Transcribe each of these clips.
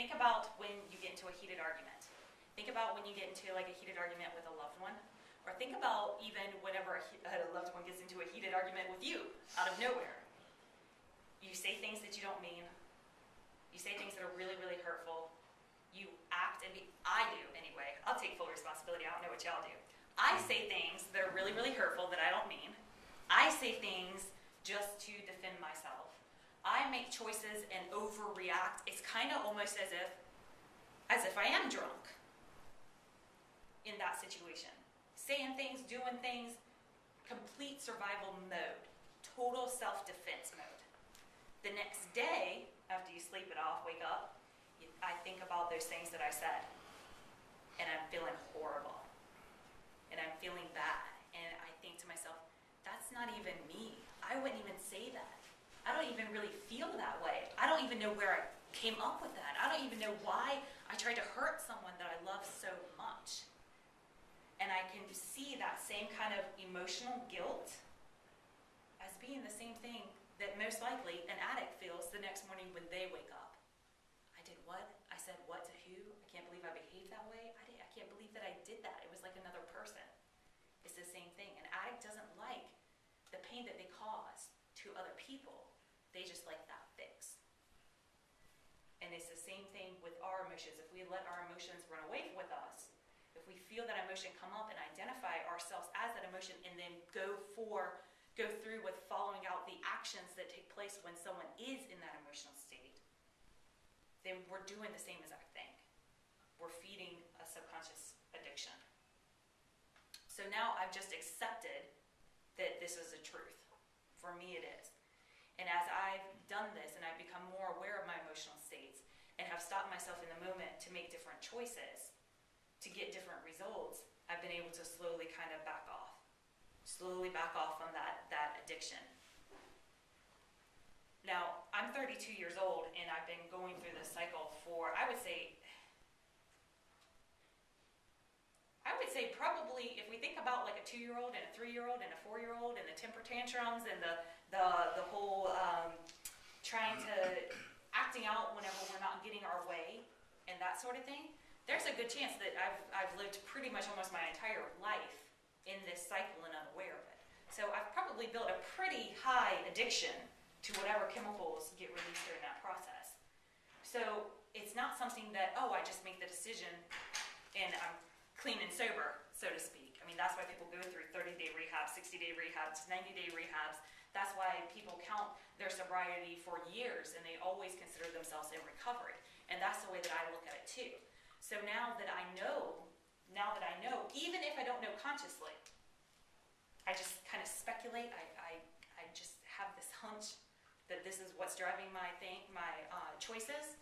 Think about when you get into a heated argument. Think about when you get into like a heated argument with a loved one. Or think about even whenever a loved one gets into a heated argument with you out of nowhere. You say things that you don't mean. You say things that are really, really hurtful. You act and I do anyway. I'll take full responsibility. I don't know what y'all do. I say things that are really, really hurtful that I don't mean. I say things just to defend myself. I make choices and overreact. It's kind of almost as if I am drunk in that situation. Saying things, doing things, complete survival mode, total self-defense mode. The next day, after you sleep it off, wake up, I think about those things that I said, and I'm feeling horrible, and I'm feeling bad, and I think to myself, that's not even me. I wouldn't even say that. I don't even really feel that way. I don't even know where I came up with that. I don't even know why I tried to hurt someone that I love so much. And I can see that same kind of emotional guilt as being the same thing that most likely an addict feels the next morning when they wake up. I did what? I said what to who? I can't believe I behaved that way. I can't believe that I did that. It was like another person. It's the same thing. An addict doesn't like the pain that they cause to other people. They just like that fix. And it's the same thing with our emotions. If we let our emotions run away with us, if we feel that emotion come up and identify ourselves as that emotion and then go through with following out the actions that take place when someone is in that emotional state, then we're doing the same exact thing. We're feeding a subconscious addiction. So now I've just accepted that this is a truth. For me it is. And as I've done this and I've become more aware of my emotional states and have stopped myself in the moment to make different choices, to get different results, I've been able to slowly kind of back off from that addiction. Now, I'm 32 years old and I've been going through this cycle for, I would say probably, if we think about like a 2-year-old and a 3-year-old and a 4-year-old and the temper tantrums and the whole trying to acting out whenever we're not getting our way and that sort of thing, there's a good chance that I've lived pretty much almost my entire life in this cycle and unaware of it. So I've probably built a pretty high addiction to whatever chemicals get released during that process. So it's not something that, I just make the decision and I'm clean and sober, so to speak. I mean, that's why people go through 30-day rehabs, 60-day rehabs, 90-day rehabs. That's why people count their sobriety for years and they always consider themselves in recovery. And that's the way that I look at it too. So now that I know, even if I don't know consciously, I just kind of speculate, I just have this hunch that this is what's driving my choices.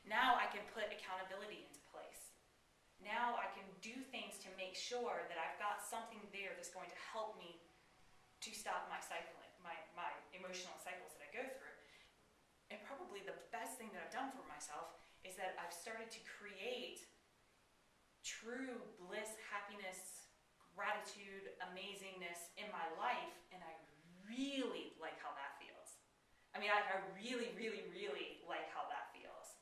Now I can put accountability into place. Now I can do things to make sure that I've got something there that's going to help me to stop my cycling, my emotional cycles that I go through. And probably the best thing that I've done for myself is that I've started to create true bliss, happiness, gratitude, amazingness in my life, and I really like how that feels. I mean, I really, really, really like how that feels.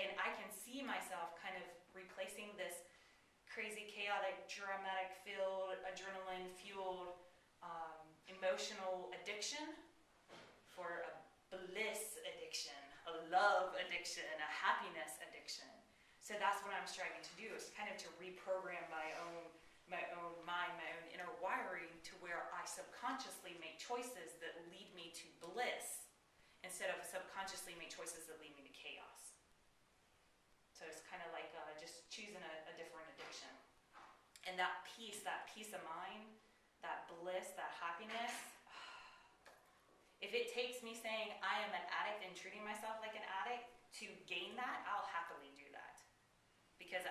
And I can see myself kind of replacing this crazy, chaotic, dramatic-filled, adrenaline-fueled, emotional addiction for a bliss addiction, a love addiction, a happiness addiction. So that's what I'm striving to do, is kind of to reprogram my own mind, my own inner wiring to where I subconsciously make choices that lead me to bliss instead of subconsciously make choices that lead me to chaos. So it's kind of like just choosing a different addiction. And that peace of mind, that bliss, that happiness, if it takes me saying I am an addict and treating myself like an addict to gain that, I'll happily do that. Because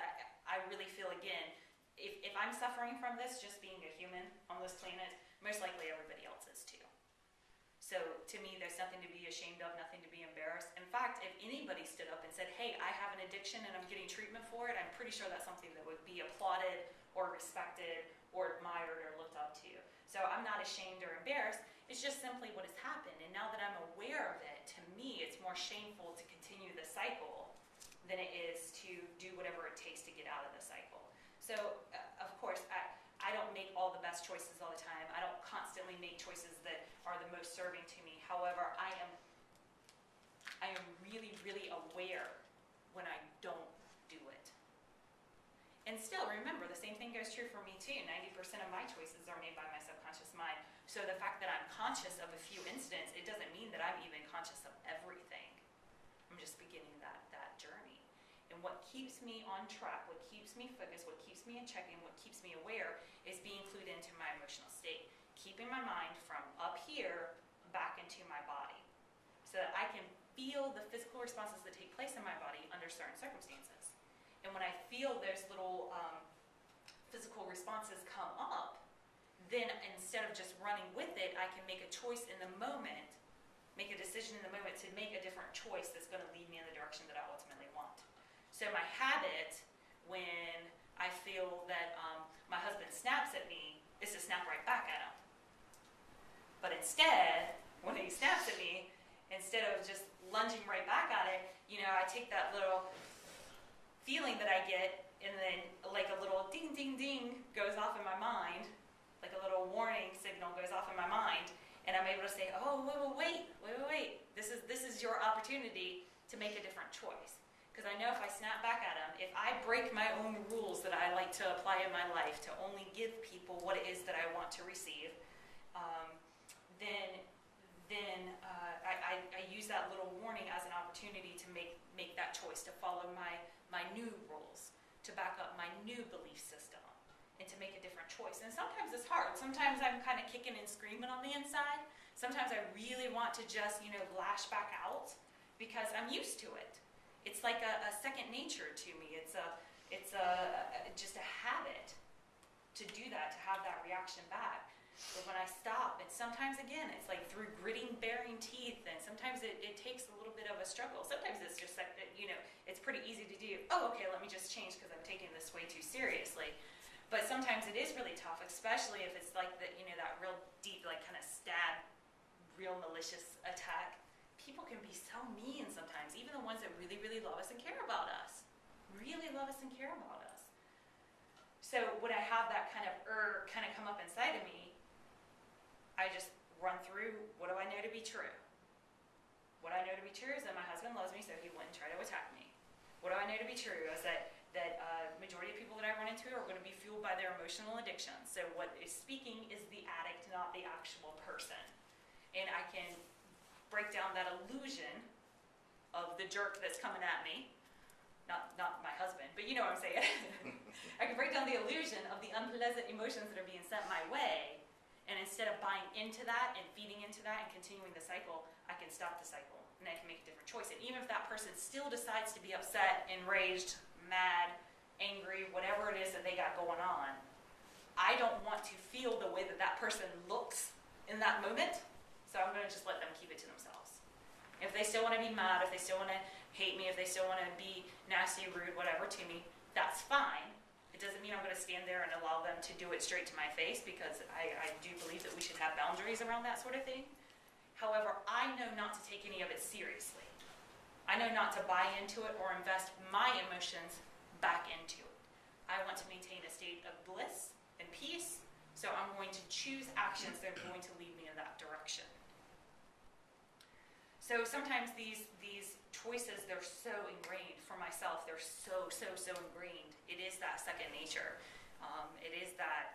I really feel, again, if I'm suffering from this, just being a human on this planet, most likely everybody else is too. So to me, there's nothing to be ashamed of, nothing to be embarrassed. In fact, if anybody stood up and said, hey, I have an addiction and I'm getting treatment for it, I'm pretty sure that's something that would be applauded or respected or admired or looked up to. So I'm not ashamed or embarrassed. It's just simply what has happened. And now that I'm aware of it, to me, it's more shameful to continue the cycle than it is to do whatever it takes to get out of the cycle. So, of course, I don't make all the best choices all the time. I don't constantly make choices that are the most serving to me. However, I am really, really aware when I don't do it. And still, remember, the same thing goes true for me too. 90% of my choices are made by my subconscious mind. So the fact that I'm conscious of a few incidents, it doesn't mean that I'm even conscious of everything. I'm just beginning that journey. And what keeps me on track, what keeps me focused, what keeps me in check, and what keeps me aware is being clued into my emotional state. Keeping my mind from up here back into my body so that I can feel the physical responses that take place in my body under certain circumstances. And when I feel those little physical responses come up, then instead of just running with it, I can make a choice in the moment, make a decision in the moment to make a different choice that's going to lead me in the direction that I ultimately want. So my habit, when I feel that my husband snaps at me, is to snap right back at him. But instead, when he snaps at me, instead of just lunging right back at it, I take that little feeling that I get, and then like a little ding, ding, ding goes off in my mind, like a little warning signal goes off in my mind, and I'm able to say, oh, wait. This is your opportunity to make a different choice. Because I know if I snap back at him, if I break my own rules that I like to apply in my life to only give people what it is that I want to receive, then I use that little warning as an opportunity to make that choice, to follow my new rules, to back up my new belief system, and to make a different choice. And sometimes it's hard. Sometimes I'm kind of kicking and screaming on the inside. Sometimes I really want to just, lash back out because I'm used to it. It's like a second nature to me. It's just a habit to do that, to have that reaction back. But when I stop, and sometimes again, it's like through gritting, baring teeth, and sometimes it takes a little bit of a struggle. Sometimes it's just like, it's pretty easy to do. Oh, okay, let me just change because I'm taking this way too seriously. But sometimes it is really tough, especially if it's like that real deep, like kind of stab, real malicious attack. People can be so mean sometimes, even the ones that really, really love us and care about us. Really love us and care about us. So when I have that kind of come up inside of me, I just run through, what do I know to be true? What I know to be true is that my husband loves me, so he wouldn't try to attack me. What do I know to be true is that majority of people that I run into are going to be fueled by their emotional addiction. So what is speaking is the addict, not the actual person. And I can break down that illusion of the jerk that's coming at me. Not my husband, but you know what I'm saying. I can break down the illusion of the unpleasant emotions that are being sent my way. And instead of buying into that and feeding into that and continuing the cycle, I can stop the cycle and I can make a different choice. And even if that person still decides to be upset, enraged, mad, angry, whatever it is that they got going on, I don't want to feel the way that that person looks in that moment. So I'm going to just let them keep it to themselves. If they still want to be mad, if they still want to hate me, if they still want to be nasty, rude, whatever to me, that's fine. It doesn't mean I'm going to stand there and allow them to do it straight to my face, because I do believe that we should have boundaries around that sort of thing. However, I know not to take any of it seriously. I know not to buy into it or invest my emotions back into it. I want to maintain a state of bliss and peace, so I'm going to choose actions that are going to lead me in that direction. So sometimes these choices, they're so ingrained for myself. They're so ingrained. It is that second nature. It is that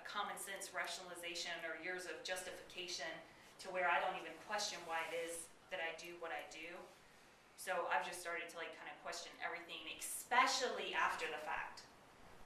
common sense rationalization or years of justification to where I don't even question why it is that I do what I do. So I've just started to kind of question everything, especially after the fact.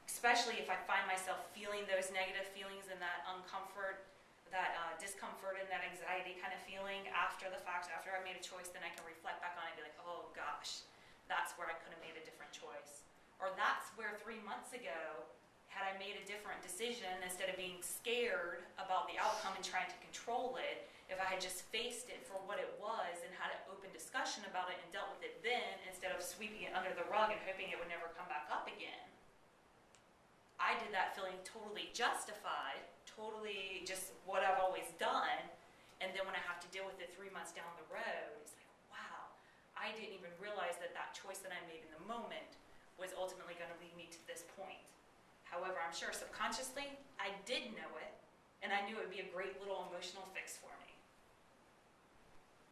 Especially if I find myself feeling those negative feelings and that uncomfort, that discomfort and that anxiety kind of feeling after the fact, after I made a choice, then I can reflect back on it and be like, oh gosh, that's where I could have made a different choice. Or that's where 3 months ago, had I made a different decision, instead of being scared about the outcome and trying to control it, if I had just faced it for what it was and had an open discussion about it and dealt with it then, instead of sweeping it under the rug and hoping it would never come back up again, I did that feeling totally justified, totally just what I've always done, and then when I have to deal with it 3 months down the road, it's like, wow, I didn't even realize that that choice that I made in the moment was ultimately going to lead me to this point. However, I'm sure subconsciously I did know it, and I knew it would be a great little emotional fix for me.